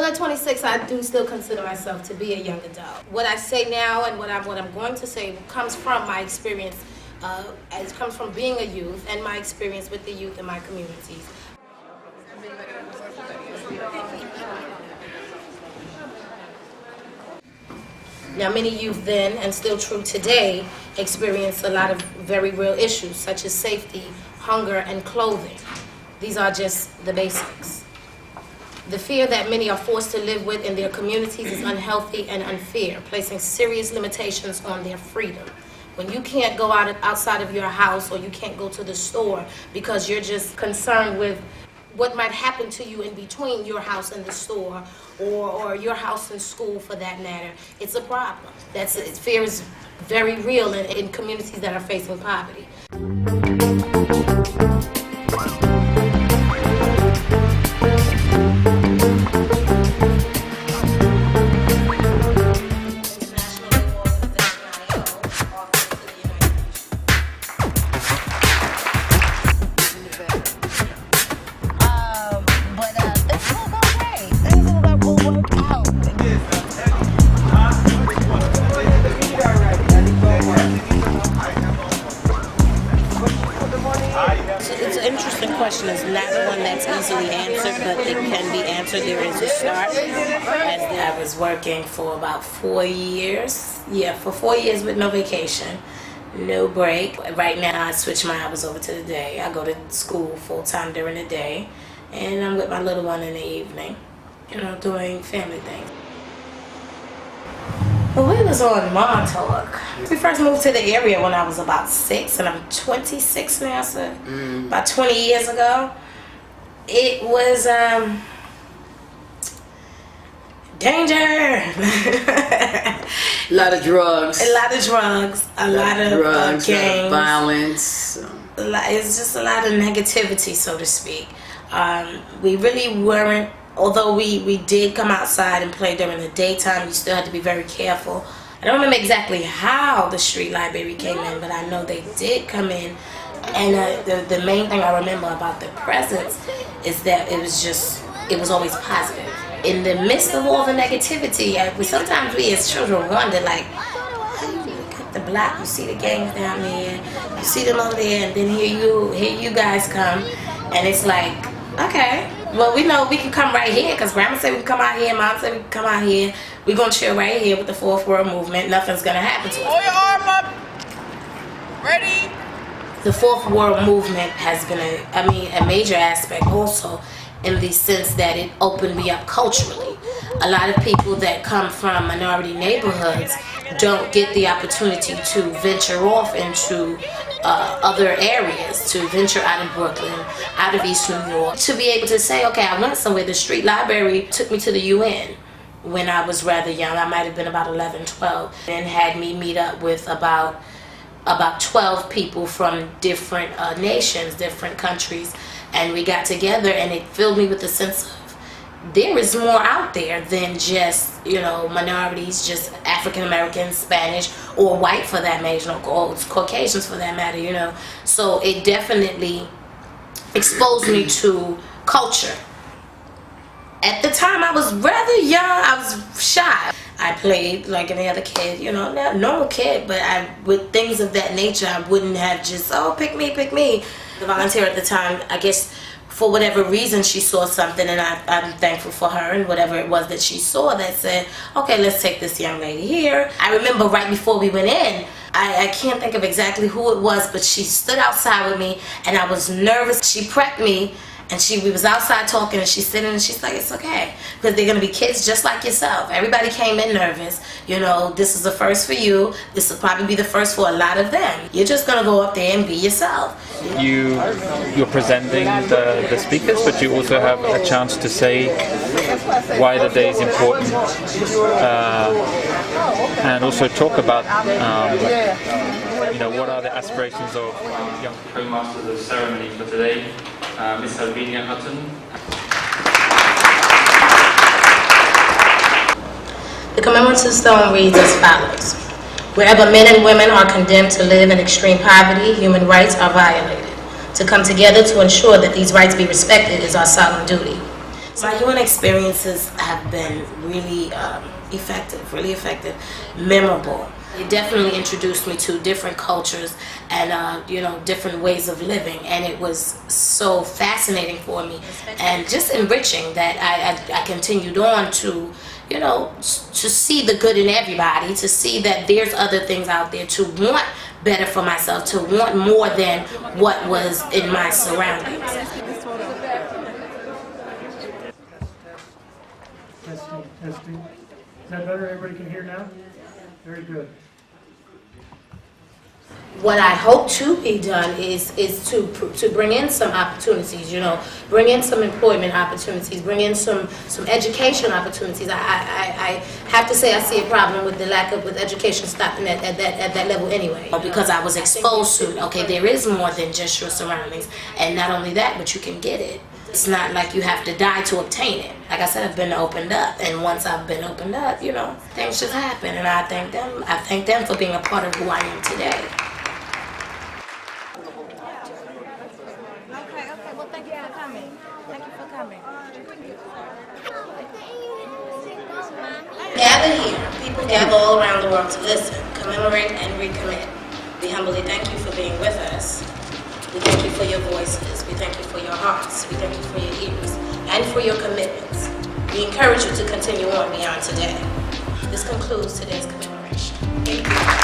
Well, at 26, I do still consider myself to be a young adult. What I say now and what I'm going to say comes from my experience. It comes from being a youth and my experience with the youth in my communities. Now, many youth then, and still true today, experience a lot of very real issues such as safety, hunger, and clothing. These are just the basics. The fear that many are forced to live with in their communities is unhealthy and unfair, placing serious limitations on their freedom. When you can't go outside of your house, or you can't go to the store because you're just concerned with what might happen to you in between your house and the store, or your house and school for that matter, it's a problem. Fear is very real in communities that are facing poverty. It's an interesting question. It's not one that's easily answered, but it can be answered. There is a start. I was working for about 4 years. Yeah, for 4 years with no vacation, no break. Right now I switch my hours over to the day. I go to school full time during the day, and I'm with my little one in the evening, doing family things. Well, we was on Montauk. We first moved to the area when I was about 6, and I'm 26 now, so about 20 years ago. It was danger. A lot of drugs. A lot of gangs. Violence. It's just a lot of negativity, so to speak. We really weren't. Although we did come outside and play during the daytime, you still had to be very careful. I don't remember exactly how the street library came in, but I know they did come in. And the main thing I remember about the presence is that it was always positive. In the midst of all the negativity, sometimes we as children wonder, like, you look at the block, you see the gangs down there, you see them over there, and then here you guys come, and it's like, okay. Well, we know we can come right here because Grandma said we can come out here, Mom said we can come out here. We're going to chill right here with the Fourth World Movement. Nothing's going to happen to us. Hold your arm up. Ready? The Fourth World Movement has been a major aspect also in the sense that it opened me up culturally. A lot of people that come from minority neighborhoods don't get the opportunity to venture off into other areas, to venture out of Brooklyn, out of East New York, to be able to say, okay, I went somewhere. The street library took me to the UN when I was rather young. I might have been about 11, 12, and had me meet up with about 12 people from different nations, different countries, and we got together, and it filled me with a sense of there is more out there than just, minorities, just African Americans, Spanish, or white for that matter, or Caucasians for that matter, So it definitely exposed me to culture. At the time, I was rather young. I was shy. I played like any other kid, not a normal kid, but with things of that nature, I wouldn't have just, pick me. The volunteer at the time, I guess, for whatever reason, she saw something, and I'm thankful for her, and whatever it was that she saw that said, okay, let's take this young lady here. I remember right before we went in, I can't think of exactly who it was, but she stood outside with me, and I was nervous. She prepped me, and we was outside talking, and she's sitting, and she's like, it's okay, because they're going to be kids just like yourself. Everybody came in nervous. This is the first for you. This will probably be the first for a lot of them. You're just going to go up there and be yourself. You're presenting the speakers, but you also have a chance to say why the day is important, and also talk about what are the aspirations of young co-masters of ceremony for today, Miss Alvinia Hutton. The commemorative stone reads as follows. Wherever men and women are condemned to live in extreme poverty, human rights are violated. To come together to ensure that these rights be respected is our solemn duty. My UN experiences have been really really effective, memorable. It definitely introduced me to different cultures and different ways of living, and it was so fascinating for me and just enriching that I continued on to to see the good in everybody, to see that there's other things out there, to want better for myself, to want more than what was in my surroundings. Testing, testing. Is that better? Everybody can hear now? Very good. What I hope to be done is to bring in some opportunities, bring in some employment opportunities, bring in some education opportunities. I have to say I see a problem with the lack of with education stopping at that level anyway, because I was exposed to there is more than just your surroundings, and not only that, but you can get it. It's not like you have to die to obtain it. Like I said, I've been opened up, and once I've been opened up, things just happen, and I thank them for being a part of who I am today. Okay, well, thank you for coming. Thank you for coming. Gather here. People gather all around the world to listen, commemorate, and recommit. We humbly thank you for being with us. We thank you for your voices. We thank you for your hearts. We thank you for your ears and for your commitments. We encourage you to continue on beyond today. This concludes today's commemoration. Thank you.